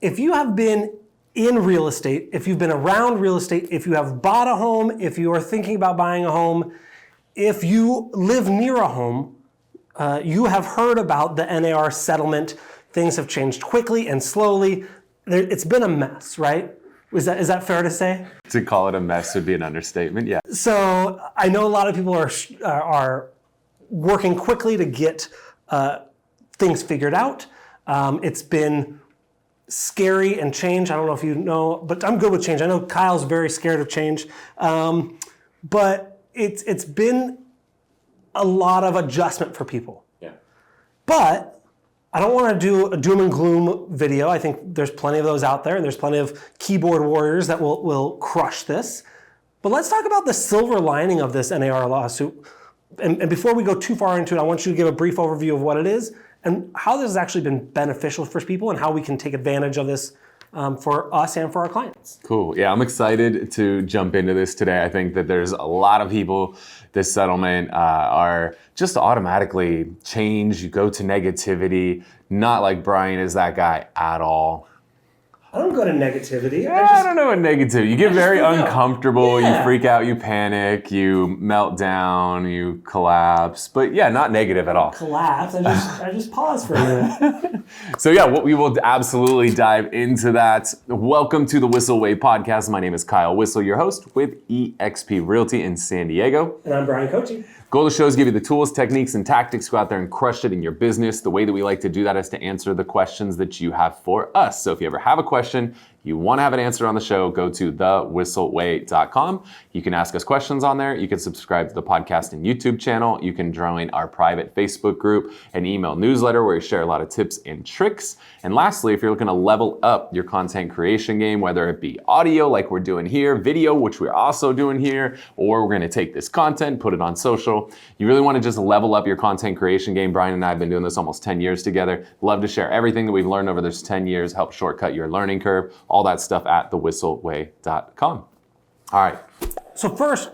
if you have been in real estate, if you've been around real estate, if you have bought a home, if you are thinking about buying a home, if you live near a home, you have heard about the NAR settlement. Things have changed quickly and slowly. It's been a mess, right? Is that fair to say? To call it a mess would be an understatement, yeah. So I know a lot of people are working quickly to get things figured out. It's been scary and change. I don't know if you know, but I'm good with change. I know Kyle's very scared of change. But it's been a lot of adjustment for people. Yeah. But I don't want to do a doom and gloom video. I think there's plenty of those out there, and there's plenty of keyboard warriors that will crush this. But let's talk about the silver lining of this NAR lawsuit. And before we go too far into it, I want you to give a brief overview of what it is and how this has actually been beneficial for people and how we can take advantage of this for us and for our clients. Cool. Yeah, I'm excited to jump into this today. I think that there's a lot of people, this settlement are just automatically change. You go to negativity, not like Bryan is that guy at all. I don't go to negativity. I don't know what negativity. You get very uncomfortable, Yeah. You freak out, you panic, you melt down, you collapse. But yeah, not negative at all. Collapse. I just paused for a minute. So yeah, we will absolutely dive into that. Welcome to the Whissel Way podcast. My name is Kyle Whissel, your host with eXp Realty in San Diego. And I'm Bryan Koci. Goal of the show is give you the tools, techniques, and tactics to go out there and crush it in your business. The way that we like to do that is to answer the questions that you have for us. So if you ever have a question, you want to have it answered on the show, go to thewhisselway.com. You can ask us questions on there. You can subscribe to the podcast and YouTube channel. You can join our private Facebook group and email newsletter where we share a lot of tips and tricks. And lastly, if you're looking to level up your content creation game, whether it be audio like we're doing here, video, which we're also doing here, or we're going to take this content, put it on social. You really want to just level up your content creation game. Bryan and I have been doing this almost 10 years together. Love to share everything that we've learned over this 10 years, help shortcut your learning curve, all that stuff at thewhisselway.com. All right. So first,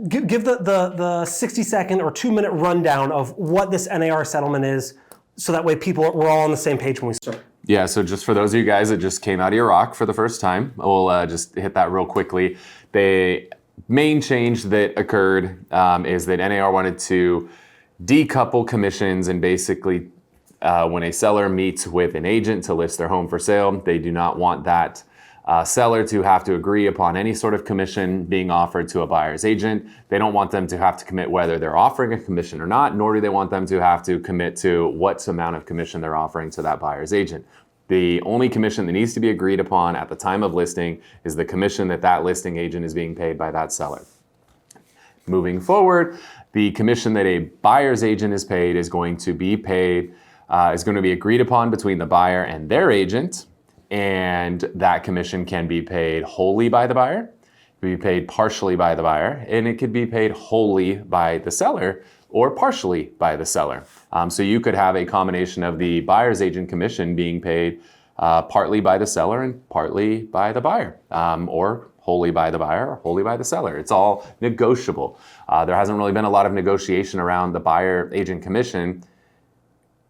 give the 60-second or 2-minute rundown of what this NAR settlement is, so that way we're all on the same page when we start. Yeah, so just for those of you guys that just came out of Iraq for the first time, we'll just hit that real quickly. The main change that occurred is that NAR wanted to decouple commissions and basically when a seller meets with an agent to list their home for sale, they do not want that seller to have to agree upon any sort of commission being offered to a buyer's agent. They don't want them to have to commit whether they're offering a commission or not, nor do they want them to have to commit to what amount of commission they're offering to that buyer's agent. The only commission that needs to be agreed upon at the time of listing is the commission that listing agent is being paid by that seller. Moving forward, the commission that a buyer's agent is paid is going to be paid, is going to be agreed upon between the buyer and their agent, and that commission can be paid wholly by the buyer, it can be paid partially by the buyer, and it could be paid wholly by the seller or partially by the seller. So you could have a combination of the buyer's agent commission being paid partly by the seller and partly by the buyer, or wholly by the buyer or wholly by the seller. It's all negotiable. There hasn't really been a lot of negotiation around the buyer agent commission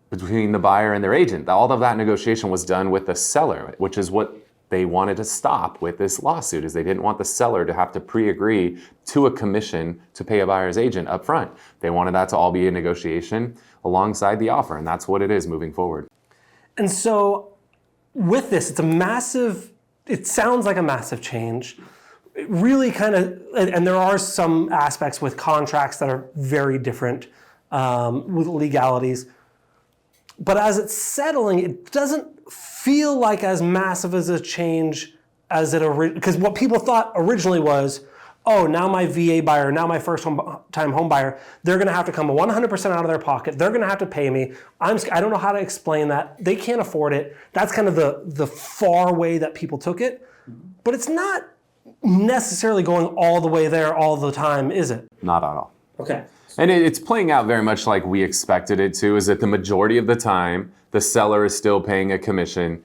between the buyer and their agent. All of that negotiation was done with the seller, which is what they wanted to stop with this lawsuit, is they didn't want the seller to have to pre-agree to a commission to pay a buyer's agent up front. They wanted that to all be a negotiation alongside the offer, and that's what it is moving forward. And so with this, it sounds like a massive change. It really and there are some aspects with contracts that are very different with legalities. But as it's settling, it doesn't feel like as massive as a change as because what people thought originally was, oh, now my VA buyer, now my first-time home buyer, they're going to have to come 100% out of their pocket. They're going to have to pay me. I don't know how to explain that. They can't afford it. That's kind of the far way that people took it. But it's not necessarily going all the way there all the time, is it? Not at all. Okay. And it's playing out very much like we expected it to, is that the majority of the time, the seller is still paying a commission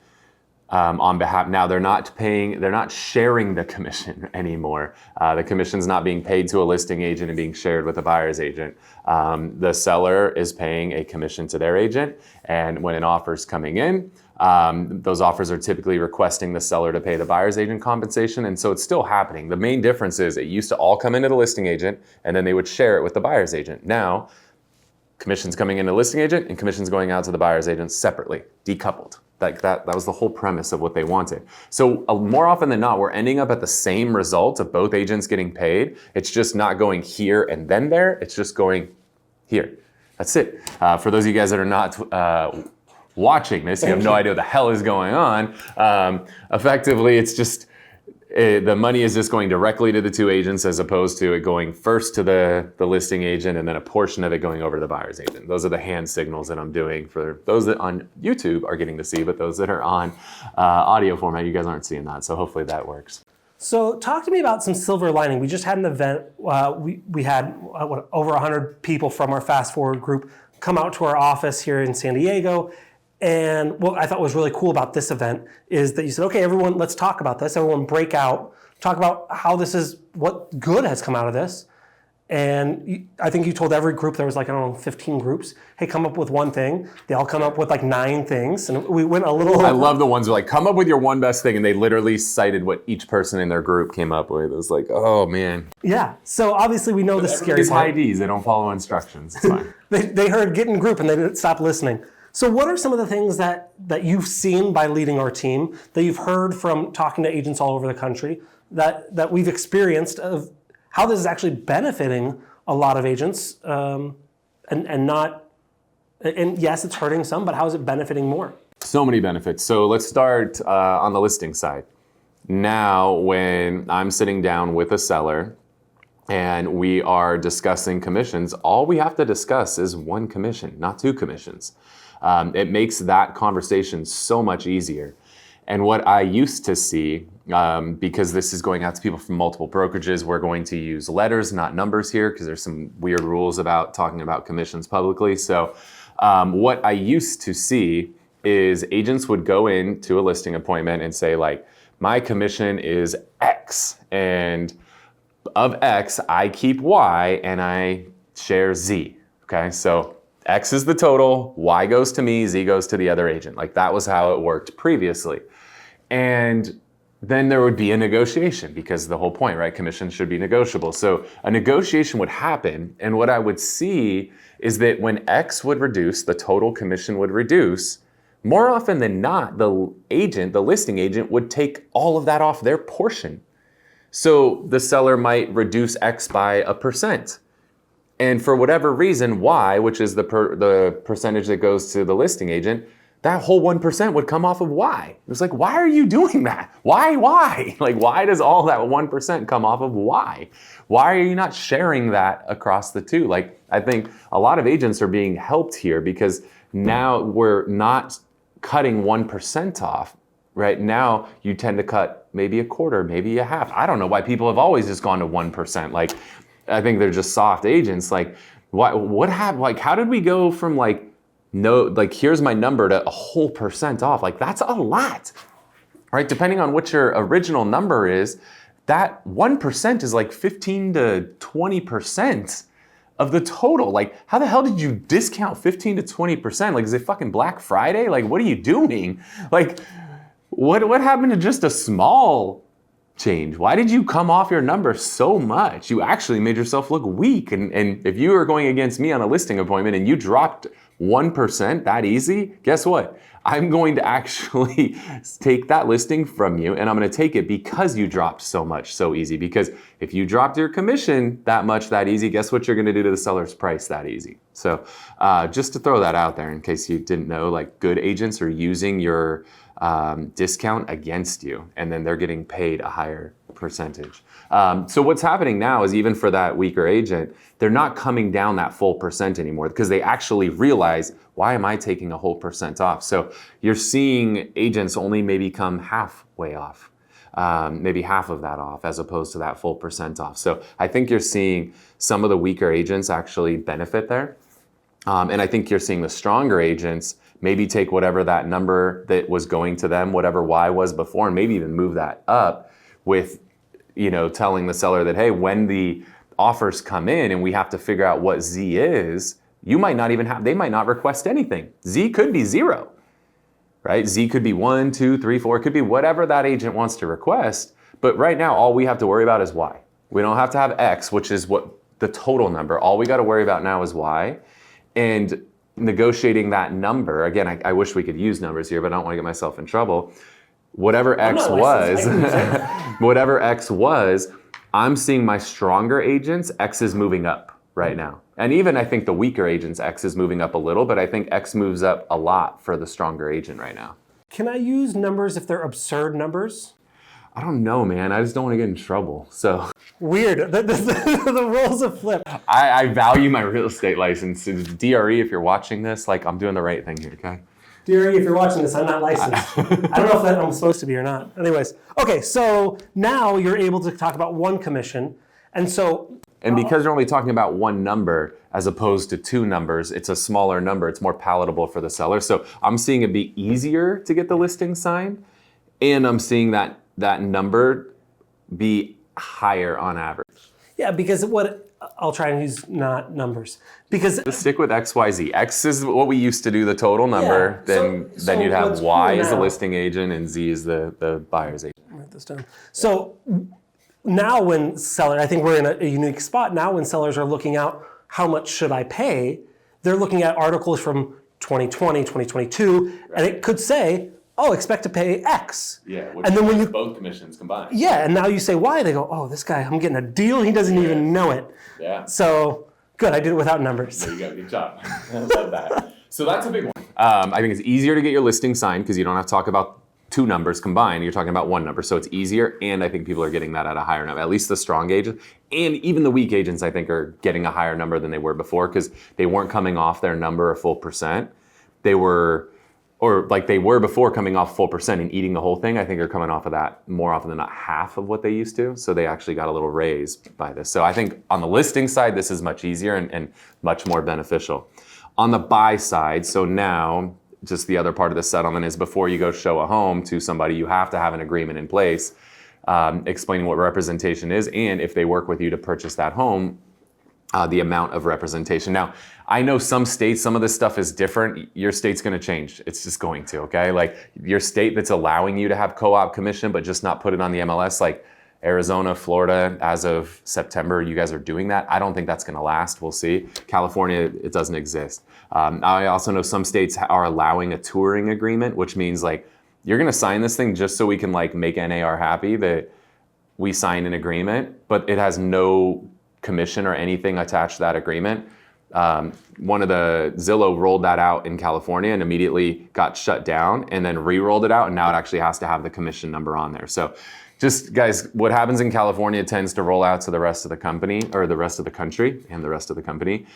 on behalf. Now they're not sharing the commission anymore. The commission's not being paid to a listing agent and being shared with a buyer's agent. The seller is paying a commission to their agent, and when an offer's coming in, those offers are typically requesting the seller to pay the buyer's agent compensation, and so it's still happening. The main difference is it used to all come into the listing agent, and then they would share it with the buyer's agent. Now, commission's coming into the listing agent, and commission's going out to the buyer's agent separately, decoupled. That was the whole premise of what they wanted. So more often than not, we're ending up at the same result of both agents getting paid. It's just not going here and then there. It's just going here. That's it. For those of you guys that are not watching this, you have no idea what the hell is going on. Effectively, it's just the money is just going directly to the two agents as opposed to it going first to the listing agent and then a portion of it going over to the buyer's agent. Those are the hand signals that I'm doing for those that on YouTube are getting to see, but those that are on audio format, you guys aren't seeing that. So hopefully that works. So talk to me about some silver lining. We just had an event. We had over 100 people from our Fast Forward group come out to our office here in San Diego. And what I thought was really cool about this event is that you said, okay, everyone, let's talk about this. Everyone break out, talk about how this is, what good has come out of this. And I think you told every group, there was like, I don't know, 15 groups, hey, come up with one thing. They all come up with like 9 things. And we went a little... I love the ones who are like, come up with your one best thing. And they literally cited what each person in their group came up with. It was like, oh man. Yeah. So obviously we know the scary part. These IDs, they don't follow instructions. It's fine. They heard get in group and they didn't stop listening. So what are some of the things that you've seen by leading our team, that you've heard from talking to agents all over the country, that we've experienced of how this is actually benefiting a lot of agents, and yes, it's hurting some, but how is it benefiting more? So many benefits. So let's start on the listing side. Now, when I'm sitting down with a seller and we are discussing commissions, all we have to discuss is one commission, not 2 commissions. It makes that conversation so much easier. And what I used to see, because this is going out to people from multiple brokerages, we're going to use letters, not numbers here, because there's some weird rules about talking about commissions publicly. So what I used to see is agents would go into a listing appointment and say, like, my commission is X, and of X, I keep Y, and I share Z. Okay, so X is the total, Y goes to me, Z goes to the other agent. Like that was how it worked previously. And then there would be a negotiation because the whole point, right? Commission should be negotiable. So a negotiation would happen. And what I would see is that when X would reduce, the total commission would reduce. More often than not, the listing agent would take all of that off their portion. So the seller might reduce X by 1%. And for whatever reason, Y, which is the percentage that goes to the listing agent, that whole 1% would come off of Y. It was like, why are you doing that? Why? Like, why does all that 1% come off of Y? Why are you not sharing that across the two? Like, I think a lot of agents are being helped here because now we're not cutting 1% off. Right now, you tend to cut maybe a quarter, maybe a half. I don't know why people have always just gone to 1%. Like, I think they're just soft agents. Like, what happened? Like, how did we go from like, no, like, here's my number to a whole % off? Like, that's a lot, right? Depending on what your original number is, that 1% is like 15 to 20% of the total. Like, how the hell did you discount 15 to 20%? Like, is it fucking Black Friday? Like, what are you doing? Like, what happened to just a small change? Why did you come off your number so much? You actually made yourself look weak. And if you were going against me on a listing appointment and you dropped 1% that easy, guess what? I'm going to actually take that listing from you and I'm going to take it because you dropped so much so easy. Because if you dropped your commission that much that easy, guess what you're going to do to the seller's price that easy? So just to throw that out there in case you didn't know, like, good agents are using your discount against you, and then they're getting paid a higher percentage. So what's happening now is, even for that weaker agent, they're not coming down that full percent anymore because they actually realize, why am I taking a whole percent off? So you're seeing agents only maybe come halfway off, maybe half of that off, as opposed to that full percent off. So I think you're seeing some of the weaker agents actually benefit there. And I think you're seeing the stronger agents maybe take whatever that number that was going to them, whatever Y was before, and maybe even move that up with, telling the seller that, hey, when the offers come in and we have to figure out what Z is, they might not request anything. Z could be 0, right? Z could be 1, 2, 3, 4, it could be whatever that agent wants to request. But right now, all we have to worry about is Y. We don't have to have X, which is what the total number. All we got to worry about now is Y. And negotiating that number, again, I wish we could use numbers here, but I don't want to get myself in trouble. Whatever X was, I'm seeing my stronger agents, X is moving up right now. And even I think the weaker agents, X is moving up a little, but I think X moves up a lot for the stronger agent right now. Can I use numbers if they're absurd numbers? I don't know, man. I just don't want to get in trouble. So weird. The roles have flipped. I value my real estate license. DRE, if you're watching this, I'm doing the right thing here, okay? DRE, if you're watching this, I'm not licensed. I don't know if I'm supposed to be or not. Anyways, okay, so now you're able to talk about one commission. And because you're only talking about one number as opposed to two numbers, it's a smaller number. It's more palatable for the seller. So I'm seeing it be easier to get the listing signed, and I'm seeing that number be higher on average. Yeah, because I'll try and use not numbers. Because just stick with X, Y, Z. X is what we used to do, the total number. Yeah. Then you'd have Y as the listing agent and Z is the buyer's agent. Write this down. So now when I think we're in a unique spot now when sellers are looking out, how much should I pay? They're looking at articles from 2020, 2022, right. And it could say, expect to pay X. Yeah, and then when both commissions combined. Yeah, and now you say Y, they go, this guy, I'm getting a deal, he doesn't even know it. Yeah. So, good, I did it without numbers. There you go, good job. I love that. So that's a big one. I think it's easier to get your listing signed because you don't have to talk about two numbers combined, you're talking about one number. So it's easier, and I think people are getting that at a higher number. At least the strong agents, and even the weak agents, I think, are getting a higher number than they were before because they weren't coming off their number a full percent. They were before coming off full percent and eating the whole thing. I think they're coming off of that more often than not half of what they used to. So they actually got a little raise by this. So I think on the listing side, this is much easier and much more beneficial. On the buy side, so now just the other part of the settlement is before you go show a home to somebody, you have to have an agreement in place explaining what representation is, and if they work with you to purchase that home, the amount of representation. Now, I know some states, some of this stuff is different. Your state's going to change. It's just going to, okay? Like your state that's allowing you to have co-op commission, but just not put it on the MLS, like Arizona, Florida, as of September, you guys are doing that. I don't think that's going to last. We'll see. California, it doesn't exist. I also know some states are allowing a touring agreement, which means like you're going to sign this thing just so we can like make NAR happy that we signed an agreement, but it has no commission or anything attached to that agreement. One of the Zillow rolled that out in California and immediately got shut down, and then re-rolled it out, and now it actually has to have the commission number on there. So just guys, what happens in California tends to roll out to the rest of the company, or the rest of the country and the rest of the company.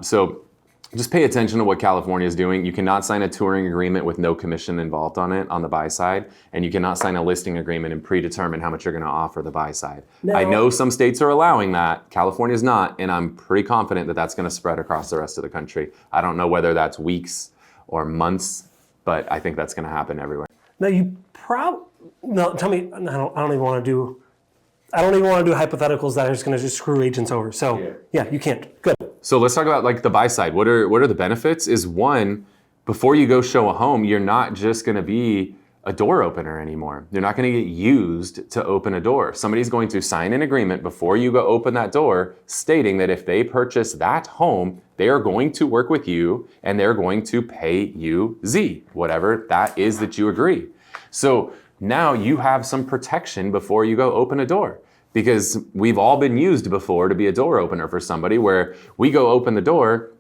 So just pay attention to what California is doing. You cannot sign a touring agreement with no commission involved on it on the buy side, and you cannot sign a listing agreement and predetermine how much you're going to offer the buy side. Now, I know some states are allowing that. California is not, and I'm pretty confident that that's going to spread across the rest of the country. I don't know whether that's weeks or months, but I think that's going to happen everywhere. Now tell me. I don't even want to do hypotheticals that are just going to screw agents over. So yeah, you can't. Good. So let's talk about like the buy side. What are the benefits? Is one, before you go show a home, you're not just going to be a door opener anymore. You're not going to get used to open a door. Somebody's going to sign an agreement before you go open that door, stating that if they purchase that home, they are going to work with you and they're going to pay you Z, whatever that is that you agree. So now you have some protection before you go open a door. Because we've all been used before to be a door opener for somebody, where we go open the door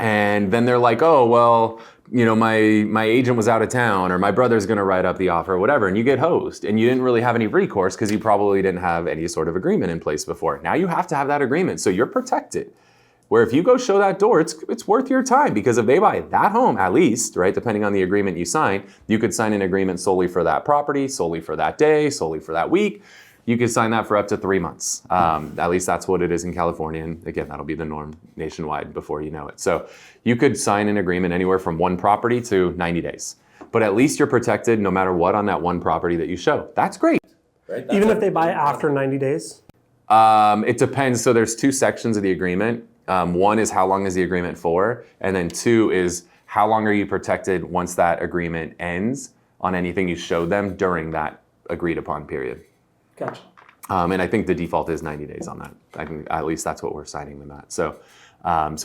and then they're like, oh, well, you know, my agent was out of town, or my brother's going to write up the offer or whatever, and you get hosed, and you didn't really have any recourse because you probably didn't have any sort of agreement in place before. Now you have to have that agreement, so you're protected. Where if you go show that door, it's worth your time, because if they buy that home, at least, right, depending on the agreement you sign, you could sign an agreement solely for that property, solely for that day, solely for that week. you could sign that for up to 3 months. At least that's what it is in California. And again, that'll be the norm nationwide before you know it. So you could sign an agreement anywhere from 1 property to 90 days. But at least you're protected no matter what on that 1 property that you show. That's great. Right? Even if they buy after 90 days? It depends. So there's 2 sections of the agreement. 1 is how long is the agreement for? And then 2 is how long are you protected once that agreement ends on anything you showed them during that agreed upon period. Gotcha. And I think the default is 90 days on that. I think at least that's what we're signing them at. So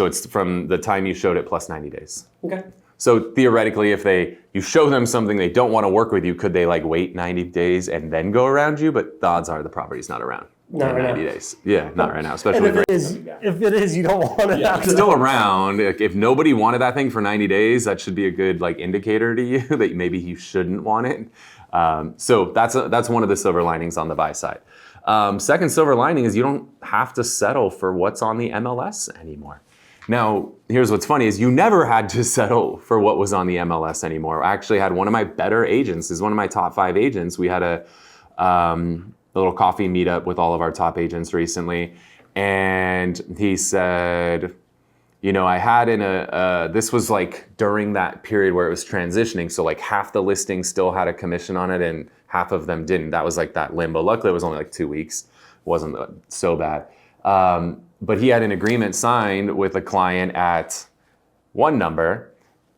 it's from the time you showed it plus 90 days. Okay. So theoretically, if you show them something they don't want to work with you, could they like wait 90 days and then go around you? But the odds are the property's not around. Not right 90 now. days. Yeah, not right now, And especially if it is, you don't want it after it's still around. If nobody wanted that thing for 90 days, that should be a good like indicator to you that maybe you shouldn't want it. So that's one of the silver linings on the buy side. Second silver lining is you don't have to settle for what's on the MLS anymore. Now, here's what's funny is you never had to settle for what was on the MLS anymore. I actually had one of my better agents, is one of my top 5 agents. We had a little coffee meetup with all of our top agents recently. And he said, you know, I had this was like during that period where it was transitioning. So like half the listings still had a commission on it and half of them didn't. That was like that limbo. Luckily, it was only like 2 weeks. It wasn't so bad. But he had an agreement signed with a client at one number,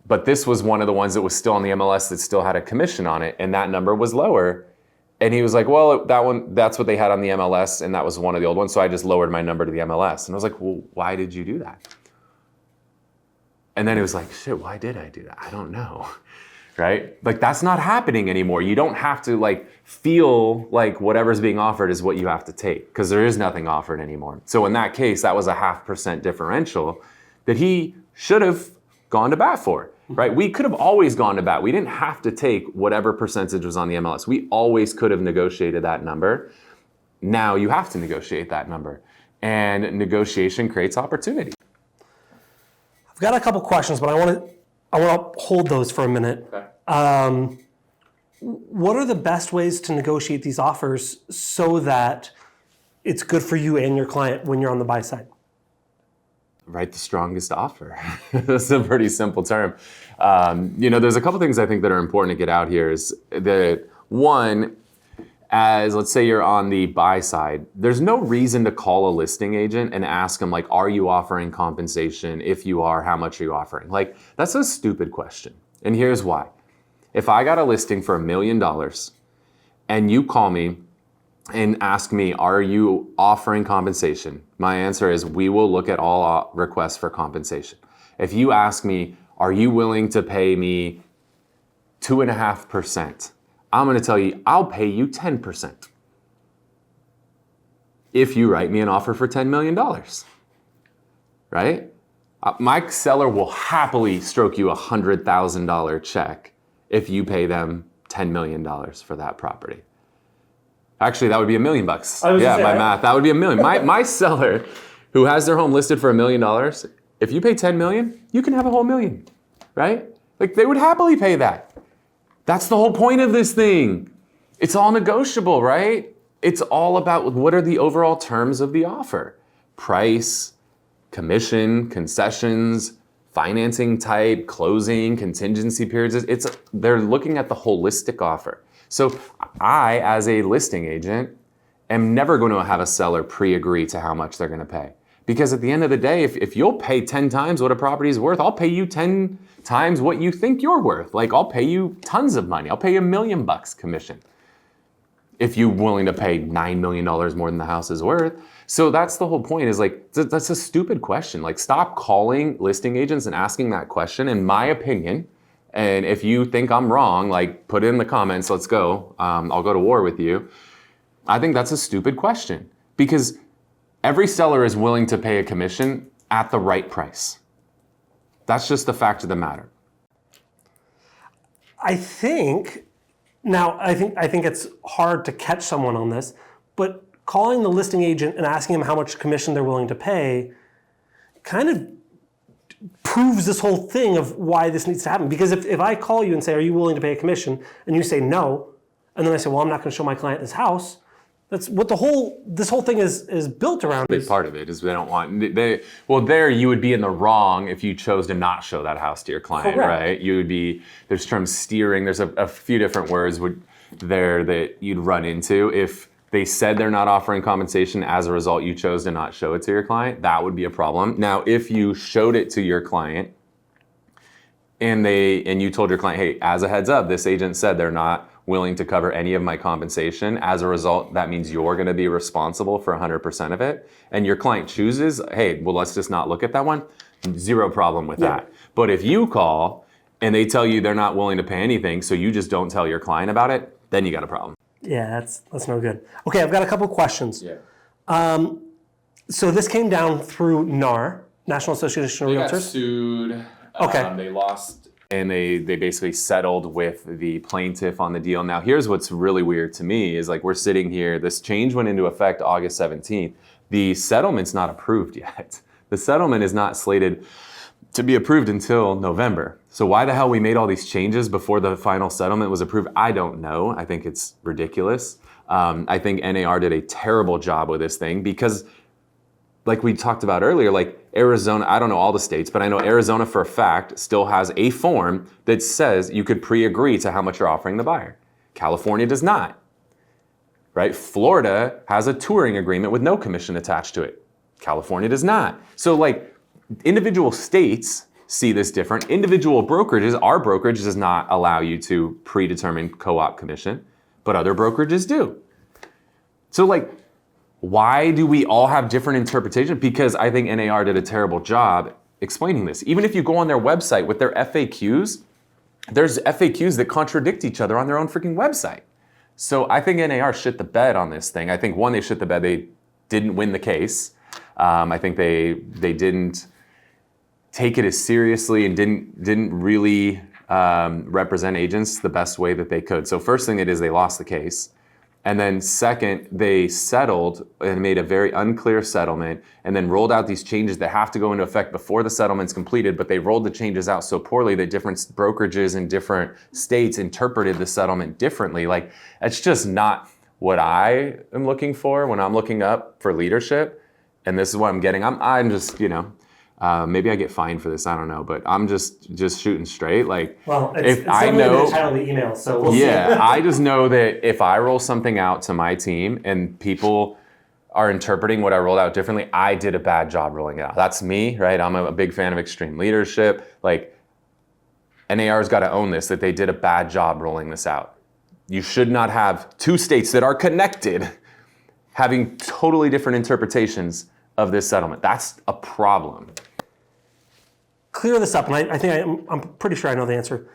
but this was one of the ones that was still on the MLS that still had a commission on it, and that number was lower. And he was like, well, that's what they had on the MLS, and that was one of the old ones, so I just lowered my number to the MLS. And I was like, well, why did you do that? And then it was like, shit, why did I do that? I don't know, right? Like, that's not happening anymore. You don't have to like feel like whatever's being offered is what you have to take, because there is nothing offered anymore. So in that case, that was a 0.5% differential that he should have gone to bat for, right? We could have always gone to bat. We didn't have to take whatever percentage was on the MLS. We always could have negotiated that number. Now you have to negotiate that number, and negotiation creates opportunity. I've got a couple questions, but I want to hold those for a minute. Okay. What are the best ways to negotiate these offers so that it's good for you and your client when you're on the buy side? Write the strongest offer. That's a pretty simple term. There's a couple things I think that are important to get out here is that one, as let's say you're on the buy side, there's no reason to call a listing agent and ask them like, are you offering compensation? If you are, how much are you offering? Like, that's a stupid question. And here's why. If I got a listing for $1 million and you call me and ask me, are you offering compensation? My answer is, we will look at all requests for compensation. If you ask me, are you willing to pay me 2.5%? I'm going to tell you, I'll pay you 10%. If you write me an offer for $10 million, right? My seller will happily stroke you a $100,000 check if you pay them $10 million for that property. Actually, that would be $1 million. Yeah, my math. That would be $1 million. My seller, who has their home listed for $1 million, if you pay $10 million, you can have a whole $1 million, right? Like, they would happily pay that. That's the whole point of this thing. It's all negotiable, right? It's all about what are the overall terms of the offer. Price, commission, concessions, financing type, closing, contingency periods. They're looking at the holistic offer. So I, as a listing agent, am never going to have a seller pre-agree to how much they're going to pay. Because at the end of the day, if you'll pay 10 times what a property is worth, I'll pay you 10 times what you think you're worth. Like, I'll pay you tons of money. I'll pay you $1 million commission if you're willing to pay $9 million more than the house is worth. So that's the whole point, is like, that's a stupid question. Like, stop calling listing agents and asking that question, in my opinion. And if you think I'm wrong, like, put it in the comments, let's go. I'll go to war with you. I think that's a stupid question, because every seller is willing to pay a commission at the right price. That's just the fact of the matter. I think it's hard to catch someone on this, but calling the listing agent and asking them how much commission they're willing to pay kind of proves this whole thing of why this needs to happen. Because if I call you and say, are you willing to pay a commission? And you say no, and then I say, well, I'm not going to show my client this house, That's what this whole thing is built around. Big part of it is they don't want there you would be in the wrong if you chose to not show that house to your client, Correct. right? You would be, there's terms steering, there's a few different words there that you'd run into. If they said they're not offering compensation, as a result you chose to not show it to your client, that would be a problem. Now if you showed it to your client and you told your client, hey, as a heads up, this agent said they're not willing to cover any of my compensation. As a result, that means you're going to be responsible for 100% of it. And your client chooses, hey, well, let's just not look at that one. Zero problem with that. But if you call and they tell you they're not willing to pay anything, so you just don't tell your client about it, then you got a problem. Yeah, that's no good. Okay, I've got a couple of questions. Yeah. So this came down through NAR, National Association of They Realtors. got sued. Okay. They lost. And they basically settled with the plaintiff on the deal. Now, here's what's really weird to me is like we're sitting here, this change went into effect August 17th. The settlement's not approved yet. The settlement is not slated to be approved until November. So why the hell we made all these changes before the final settlement was approved, I don't know. I think it's ridiculous. I think NAR did a terrible job with this thing because like we talked about earlier, like Arizona, I don't know all the states, but I know Arizona for a fact still has a form that says you could pre-agree to how much you're offering the buyer. California does not, right? Florida has a touring agreement with no commission attached to it. California does not. So like individual states see this different. Individual brokerages, our brokerage does not allow you to predetermine co-op commission, but other brokerages do. So like, why do we all have different interpretations? Because I think NAR did a terrible job explaining this. Even if you go on their website with their FAQs, there's FAQs that contradict each other on their own freaking website. So I think NAR shit the bed on this thing. I think one, they shit the bed, they didn't win the case. I think they didn't take it as seriously and didn't really represent agents the best way that they could. So first thing they lost the case. And then second, they settled and made a very unclear settlement and then rolled out these changes that have to go into effect before the settlement's completed, but they rolled the changes out so poorly that different brokerages in different states interpreted the settlement differently. Like, it's just not what I am looking for when I'm looking up for leadership. And this is what I'm getting. I'm just, maybe I get fined for this. I don't know, but I'm just shooting straight. Like, well, if I know the title of the email, so we'll see. I just know that if I roll something out to my team and people are interpreting what I rolled out differently, I did a bad job rolling it out. That's me, right? I'm a big fan of extreme leadership. Like, NAR's got to own this, that they did a bad job rolling this out. You should not have two states that are connected having totally different interpretations of this settlement. That's a problem. Clear this up, and I think I'm pretty sure I know the answer.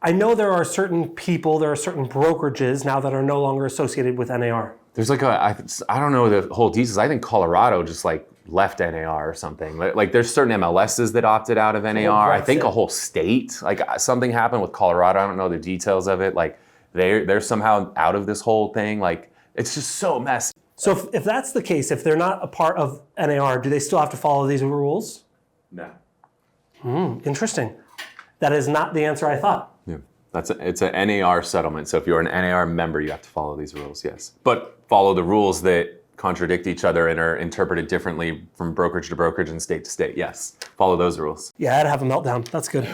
I know there are certain people, there are certain brokerages now that are no longer associated with NAR. There's like I don't know the whole details. I think Colorado just like left NAR or something. Like there's certain MLSs that opted out of NAR. I think a whole state, like something happened with Colorado. I don't know the details of it. Like they're somehow out of this whole thing. Like it's just so messy. So if that's the case, if they're not a part of NAR, do they still have to follow these rules? No. Interesting. That is not the answer I thought. Yeah, it's a NAR settlement. So if you're an NAR member, you have to follow these rules, yes. But follow the rules that contradict each other and are interpreted differently from brokerage to brokerage and state to state, yes. Follow those rules. Yeah, I had to have a meltdown. That's good.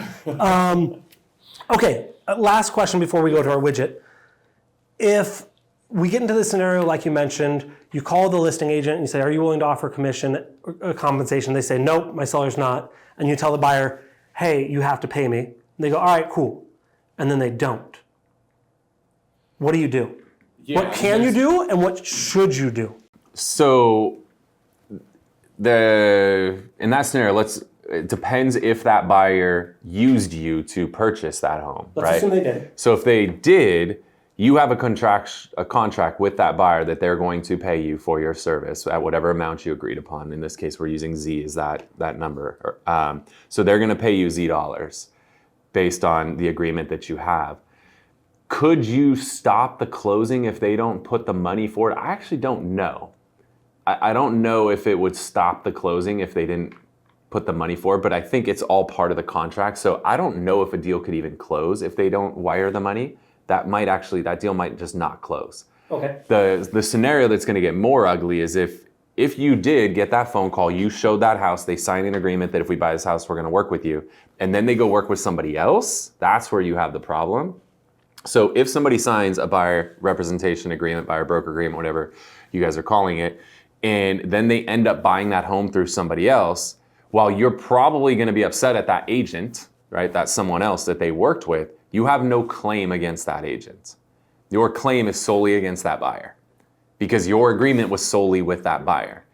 Okay, last question before we go to our widget. If we get into the scenario like you mentioned, you call the listing agent and you say, are you willing to offer commission or compensation? They say, nope, my seller's not. And you tell the buyer, hey, you have to pay me. And they go, all right, cool. And then they don't. What do you do? Yeah, what can you do and what should you do? So in that scenario, it depends if that buyer used you to purchase that home, Let's right? assume they did. So if they did, you have a contract with that buyer that they're going to pay you for your service at whatever amount you agreed upon. In this case, we're using Z as that number. So they're going to pay you Z dollars based on the agreement that you have. Could you stop the closing if they don't put the money forward? I actually don't know. I don't know if it would stop the closing if they didn't put the money forward, but I think it's all part of the contract. So I don't know if a deal could even close if they don't wire the money. That deal might just not close. Okay. The scenario that's going to get more ugly is if you did get that phone call, you showed that house, they signed an agreement that if we buy this house, we're going to work with you, and then they go work with somebody else, that's where you have the problem. So if somebody signs a buyer representation agreement, buyer broker agreement, whatever you guys are calling it, and then they end up buying that home through somebody else, while you're probably going to be upset at that agent, right, that's someone else that they worked with, you have no claim against that agent. Your claim is solely against that buyer because your agreement was solely with that buyer.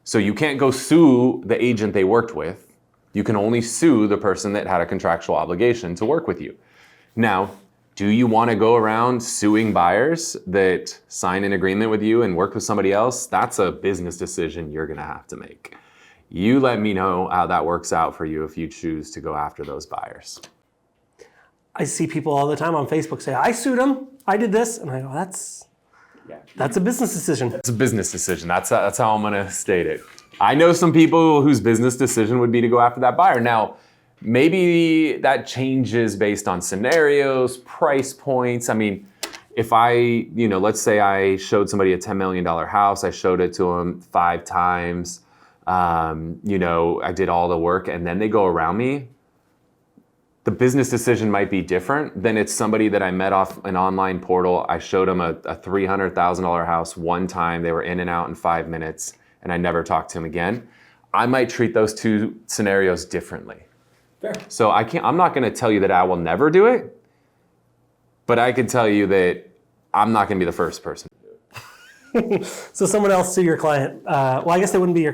So you can't go sue the agent they worked with. You can only sue the person that had a contractual obligation to work with you. Now, do you want to go around suing buyers that sign an agreement with you and work with somebody else? That's a business decision you're going to have to make. You let me know how that works out for you if you choose to go after those buyers. I see people all the time on Facebook say, I sued him, I did this. And I go, that's a business decision. It's a business decision. That's how I'm going to state it. I know some people whose business decision would be to go after that buyer. Now, maybe that changes based on scenarios, price points. I mean, if let's say I showed somebody a $10 million house, I showed it to them 5 times, I did all the work, and then they go around me, the business decision might be different than it's somebody that I met off an online portal. I showed them a $300,000 house one time. They were in and out in 5 minutes, and I never talked to them again. I might treat those two scenarios differently. Fair. So I'm not going to tell you that I will never do it, but I can tell you that I'm not going to be the first person to do it. So someone else sue your client. Well, I guess they wouldn't be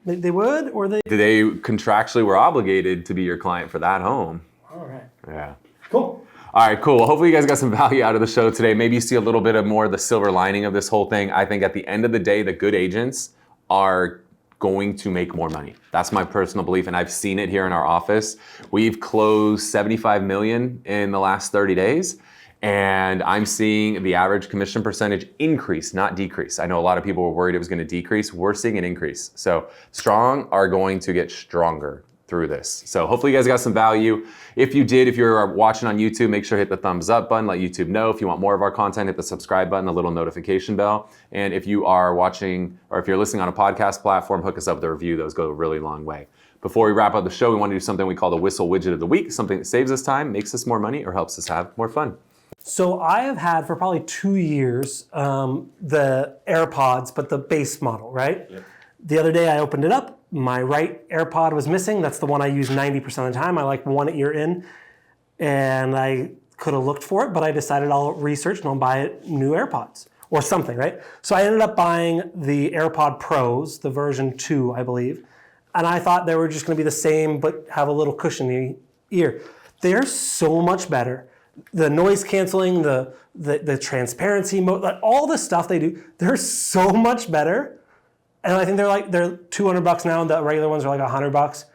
they would, or they? They contractually were obligated to be your client for that home. All right. Yeah. Cool. All right, cool. Well, hopefully you guys got some value out of the show today. Maybe you see a little bit of more of the silver lining of this whole thing. I think at the end of the day, the good agents are going to make more money. That's my personal belief, and I've seen it here in our office. We've closed $75 million in the last 30 days, and I'm seeing the average commission percentage increase, not decrease. I know a lot of people were worried it was going to decrease. We're seeing an increase. So strong are going to get stronger through this. So hopefully you guys got some value. If you did, if you're watching on YouTube, make sure to hit the thumbs up button, let YouTube know. If you want more of our content, hit the subscribe button, the little notification bell. And if you are watching, or if you're listening on a podcast platform, hook us up with a review. Those go a really long way. Before we wrap up the show, we want to do something we call the Whissel Widget of the Week, something that saves us time, makes us more money, or helps us have more fun. So I have had for probably 2 years the AirPods, but the base model, right? Yep. The other day I opened it up. My right AirPod was missing. That's the one I use 90% of the time. I like one ear in, and I could have looked for it, but I decided I'll research and I'll buy new AirPods or something, right? So I ended up buying the AirPod Pros, the version 2, I believe, and I thought they were just going to be the same but have a little cushion in the ear. They're so much better. The noise canceling, the transparency mode, like all the stuff they do, they're so much better. And I think they're $200 now, and the regular ones are like $100.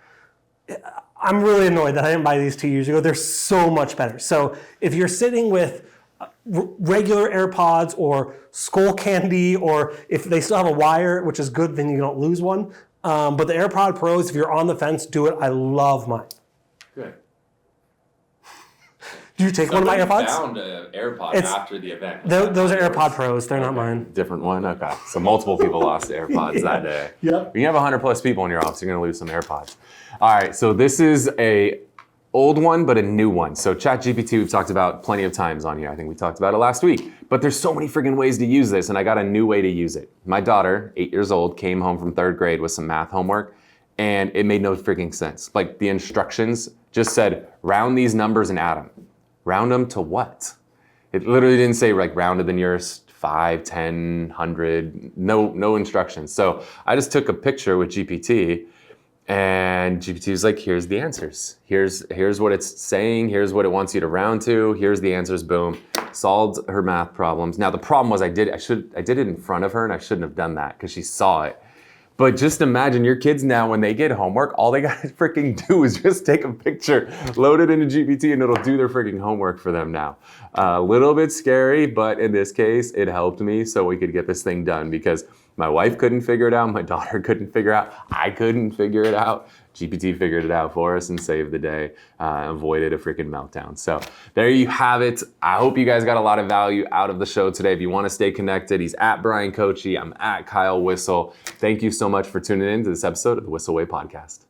I'm really annoyed that I didn't buy these 2 years ago. They're so much better. So if you're sitting with regular AirPods or Skull Candy, or if they still have a wire, which is good, then you don't lose one. But the AirPod Pros, if you're on the fence, do it. I love mine. Good. Do you take one of my AirPods? I found an AirPod after the event. Those are AirPod Pros. They're not mine. Different one? Okay. So multiple people lost AirPods that day. Yep. When you have 100+ people in your office, you're going to lose some AirPods. All right. So this is a old one, but a new one. So ChatGPT, we've talked about plenty of times on here. I think we talked about it last week. But there's so many friggin' ways to use this, and I got a new way to use it. My daughter, 8 years old, came home from 3rd grade with some math homework, and it made no friggin' sense. Like, the instructions just said, round these numbers and add them. Round them to what? It literally didn't say like round to the nearest 5, 10, 100, no instructions. So I just took a picture with GPT, and GPT was like, here's the answers. Here's what it's saying. Here's what it wants you to round to. Here's the answers, boom. Solved her math problems. Now the problem was I did it in front of her, and I shouldn't have done that because she saw it. But just imagine your kids now, when they get homework, all they gotta freaking do is just take a picture, load it into GPT, and it'll do their freaking homework for them now. A little bit scary, but in this case, it helped me so we could get this thing done, because My wife couldn't figure it out. My daughter couldn't figure it out. I couldn't figure it out. GPT figured it out for us and saved the day, avoided a freaking meltdown. So there you have it. I hope you guys got a lot of value out of the show today. If you want to stay connected, he's at Bryan Koci. I'm at Kyle Whissel. Thank you so much for tuning in to this episode of the Whissel Way podcast.